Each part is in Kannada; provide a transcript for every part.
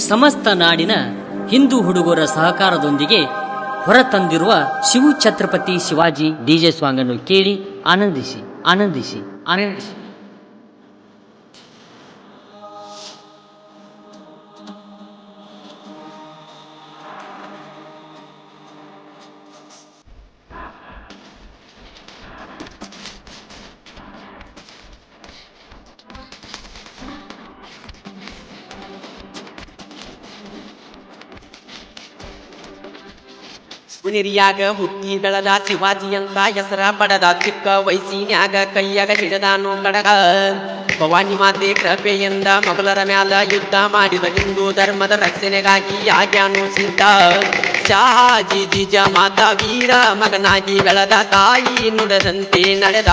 ಸಮಸ್ತ ನಾಡಿನ ಹಿಂದೂ ಹುಡುಗರ ಸಹಕಾರದೊಂದಿಗೆ ಹೊರತಂದಿರುವ ಶಿವ ಛತ್ರಪತಿ ಶಿವಾಜಿ ಡಿಜೆ ಸಾಂಗ್ ಅನ್ನು ಕೇಳಿ ಆನಂದಿಸಿ ಆನಂದಿಸಿ ಆನಂದಿಸಿ. ಹುನಿರಿಯಾಗ ಹುಟ್ಟಿ ಬೆಳೆದ ಶಿವಾಜಿ ಅಂತ ಹೆಸರ ಪಡೆದ ಚಿಕ್ಕ ವಯಸ್ಸಿನ್ಯಾಗ ಕೈಯಾಗ ಹಿಡದಾನು ಕಡಗ. ಭವಾನಿ ಮಾತೆ ಕೃಪೆಯಿಂದ ಮೊಘಲರ ಮ್ಯಾಲ ಯುದ್ಧ ಮಾಡಿದ ಹಿಂದೂ ಧರ್ಮದ ರಕ್ಷಣೆಗಾಗಿ ಆಗ್ಯಾನು ಸಿದ್ಧ. ಶಹಾಜಿ ಜಿಜ ಮಾತಾ ವೀರ ಮಗನಾಗಿ ಬೆಳೆದ ತಾಯಿ ನುಡದಂತೆ ನಡೆದ.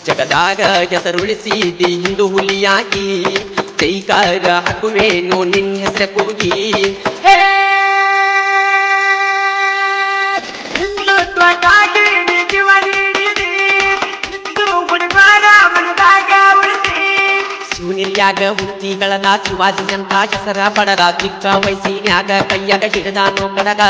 ಜಗದಾಗ ಹೆಸರುಳಿಸಿದಿ ಹಿಂದೂ ಹುಲಿಯಾಗಿ ಜೈಕಾರ ಹಾಕುವೇನು ನಿನ್ನ ಹೆಸರ ಕೂಗಿ. ಶಿವನಿರ್ಯಾಗ ಹುಟ್ಟಿಗಳದ ಶಿವಾಜಿ ಅಂತ ಹೆಸರ ಪಡದ ಚಿಕ್ಕ ವಯಸ್ಸಿನ್ಯಾಗ ಕೈಯಾಗ ಹಿಡದಾನು ಕಡಗ.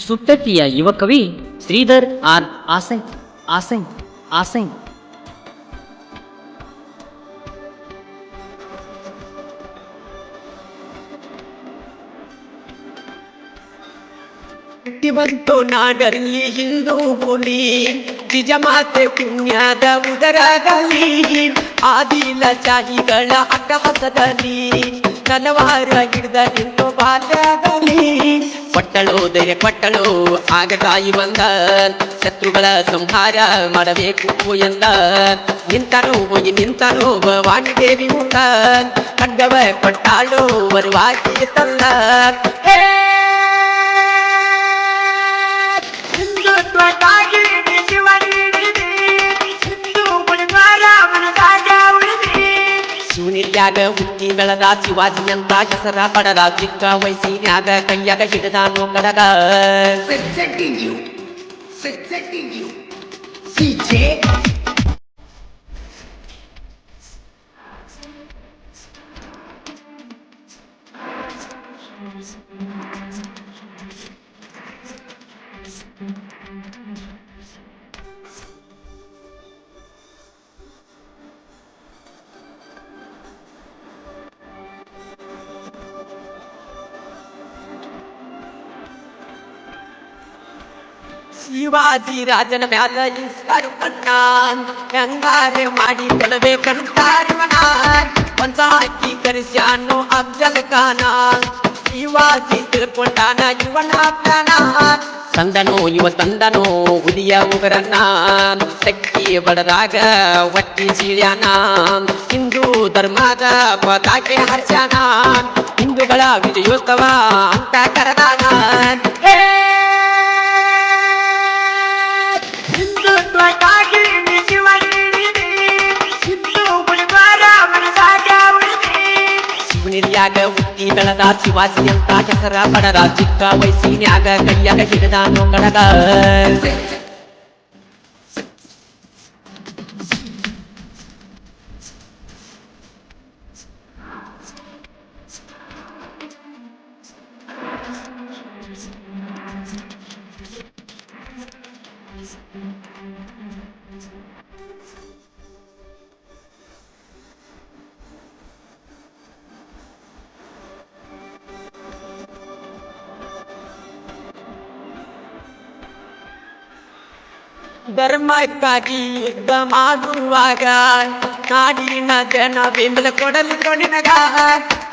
ಸುತ್ತಟ್ಟಿಯ ಯುವ ಕವಿ ಶ್ರೀಧರ್ ಆರ್ ಆಸೈ ಆಸೈ ಆಸೈ. ಬಂತು ನಾಡಲ್ಲಿ ಹಿಂದೂ ಹುಲಿ ಜಿಜ ಮಾತೆ ಪುಣ್ಯದ ಉದರದಲ್ಲಿ. ಆದಿಲ ಶಾಹಿಗಳ ಅಟ್ಟಹಾಸದಲ್ಲಿ ತಲವಾರ ಹಿಡಿದ ನಿಂತು ಬಾಲ್ಯದಲ್ಲಿ. ಕೊಟ್ಟಳು ಧೈರ್ಯ ಕೊಟ್ಟಳು ಆಗ ತಾಯಿ ಬಂದ ಶತ್ರುಗಳ ಸಂಹಾರ ಮಾಡಬೇಕು ಎಂದ. ನಿಂತನು ಭವಾನಿ ದೇವಿ ಮುಂದ ಖಡ್ಗವ ಕೊಟ್ಟಾಳು ವರವಾಗಿ ತಂದ. ಶಿವನಿರ್ಯಾಗ ಹುಟ್ಟಿ ಬೆಳೆದ ಶಿವಾಜಿ ಅಂತ ಹೆಸರ ಪಡದ ಚಿಕ್ಕ ವಯಸ್ಸಿನ್ಯಾಗ ಕೈಯಾಗ ಹಿಡದಾನು ಕಡಗ. ಶಿವಾಜಿ ರಾಜನ ಮ್ಯಾಲ ಇಸ್ತಾರು ಕಣ್ಣ ಹೆಂಗಾರೆ ಮಾಡಿ ಕೊಡಬೇಕಂತಾರಿವನ. ಒಂದ ಹಾಕಿ ಕರೆಸ್ಯಾನು ಅಫ್ಜಲ್ ಖಾನ ಶಿವಾಜಿ ತಿಳ್ಕೊಂಡಾನ ಇವನ ಪ್ರಾಣ. ತಂದನೋ ಇವ ತಂದನೋ ಹುಲಿಯ ಉಗರನ್ನ ತೆಕ್ಕಿ ಬಡದಾಗ ಒಟ್ಟಿ ಸೀಳ್ಯಾನ. ಹಿಂದೂ ಧರ್ಮದ ಪತಾಕೆ ಹರ್ಸ್ಯಾನ ಹಿಂದೂಗಳ ವಿಜಯೋತ್ಸವ ಅಂತ ಕರೆದಾನ. ಶಿವನಿರ್ಯಾಗ ಹುಟ್ಟಿ ಬೆಳೆದ ಶಿವಾಜಿ ಅಂತ ಹೆಸರ ಪಡದ ಚಿಕ್ಕ ವಯಸ್ಸಿನ್ಯಾಗ ಕೈಯಾಗ ಹಿಡದಾನು ಕಡಗ. ಧರ್ಮಕ್ಕಾಗಿ ಯುದ್ಧ ಮಾಡುವಾಗ ನಾಡಿನ ಜನ ಬೆಂಬಲ ಕೊಡಲು ಕೊನೆನಗ.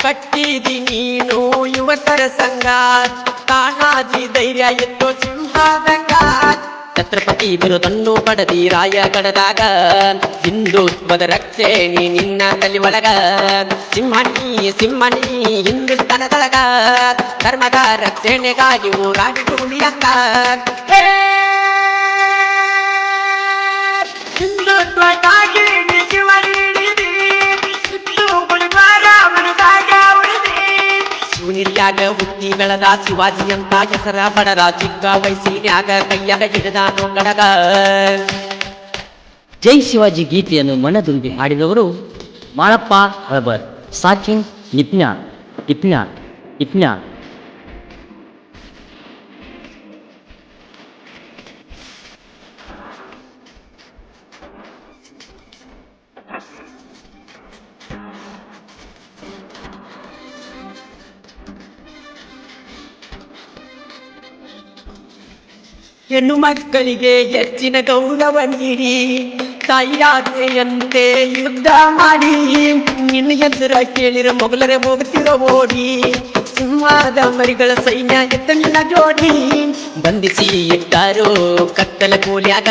ಕಟ್ಟಿದಿ ನೀನು ಯುವಕರ ಸಂಘ ತಾನಾಜಿ ಧೈರ್ಯ ಎತ್ತು ಸಿಂಹದಂಗ. ಛತ್ರಪತಿ ಬಿರುದನ್ನು ಪಡೆದಿ ರಾಯ ಕಡದಾಗ ಹಿಂದುತ್ವದ ರಕ್ಷೆ ನಿನ್ನ ತಲೆ ಒಳಗ. ಸಿಂಹನಿ ಹಿಂದುಸ್ತನದೊಳಗ ಧರ್ಮದ ರಕ್ಷಣೆಗಾಗಿ ಹೋರಾಡಿ ಹುಲಿಯಂಗ. ಹಿಂದುತ್ವಕ್ಕಾಗಿ ಶಿವನಿಡಿದಿ ಹಿಂದೂ ಬೆಳೆದ ಶಿವಾಜಿ ಅಂತ ಹೆಸರ ಪಡದ ಚಿಕ್ಕ ವಯಸ್ಸಿನ್ಯಾಗ ಕೈಯಾಗ ಹಿಡಿದಾನು ಕಡಗ. ಜೈ ಶಿವಾಜಿ ಗೀತೆಯನ್ನು ಮನದುಂಬಿ ಹಾಡಿದವರು ಮಾಳಪ್ಪ ಹಳಬರ್, ಸಾಕಿನ್ ನಿಪ್ನ್ಯಾಳ್ ನಿಪ್ನ್ಯಾಳ್ ನಿಪ್ನ್ಯಾಳ್. ಹೆಣ್ಣು ಮಕ್ಕಳಿಗೆ ಹೆಚ್ಚಿನ ಗೌರವ ನೀಡಿ ತಾಯಿಯಾದೆಯಂತೆ ಯುದ್ಧ ಮಾಡಿ ನಿನ್ನ ಹೆಸರ ಕೇಳಿರ ಮೊಗಲರೆ ಹೋಗುತ್ತಿರೋ ಓಡಿ ಸಿಂಹದ ಮರಿಗಳ ಸೈನ್ಯ ಎತ್ತಲಿನ ಜೋಡಿ ಬಂಧಿಸಿ ಇಟ್ಟಾರೋ ಕತ್ತಲ ಕೂಲ್ಯಾಗ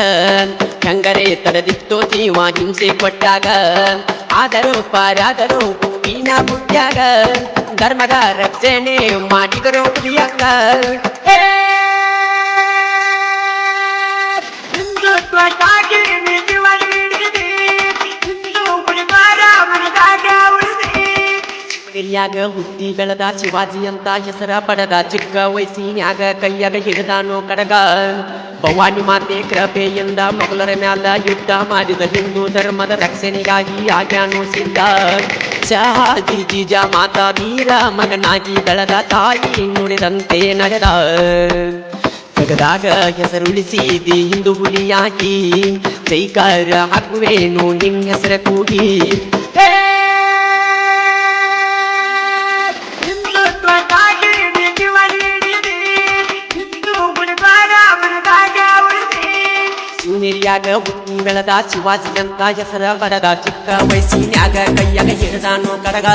ಹೆಂಗರೆ ತಡೆದಿತ್ತೋ ಜೀವ ಹಿಂಸೆ ಕೊಟ್ಟಾಗ ಆದರೂ ಪಾರಾದರೂ ಹೂವಿನ ಬುಟ್ಟ್ಯಾಗ ಧರ್ಮದ ರಕ್ಷಣೆ ಮಾಡಿದರೋ ಪ್ರಿಯಾಗ. ಹಿರಿಯಾಗ ಹುಟ್ಟಿ ಬೆಳೆದ ಶಿವಾಜಿ ಅಂತ ಹೆಸರ ಪಡೆದ ಚಿಕ್ಕ ವಯಸ್ಸಿನ್ಯಾಗ ಕೈಯಾಗ ಹಿಡಿದಾನು ಕಡಗ. ಭವಾನಿ ಮಾತೆ ಕೃಪೆಯಿಂದ ಮೊಗಲರ ಮ್ಯಾಲ ಯುದ್ಧ ಮಾಡಿದ ಹಿಂದೂ ಧರ್ಮದ ರಕ್ಷಣೆಗಾಗಿ ಆಗ್ಯಾನು ಸಿದ್ಧ. ಶಹಾದಿ ಜೀಜ ಮಾತಾ ವೀರ ಮಗನಾಗಿ ಬೆಳೆದ ತಾಯಿ ನುಡಿದಂತೆ ನಡೆದ. ಜಗದಾಗ ಹೆಸರುಳಿಸಿದಿ ಹಿಂದೂ ಹುಲಿಯಾಗಿ ಜೈಕಾರ ಹಾಕುವೇನು ನಿನ್ನ ಹೆಸರ ಕೂಗಿ. ಹಿರಿಯಾಗ ಹುಟ್ಟಿ ಬೆಳೆದ ಶಿವಾಜಿ ಅಂತ ಹೆಸರ ಬರದ ಚಿಕ್ಕ ವಯಸ್ಸಿನ್ಯಾಗ ಕೈಯಾಗ ಹಿಡಿದಾನು ಕಡಗ.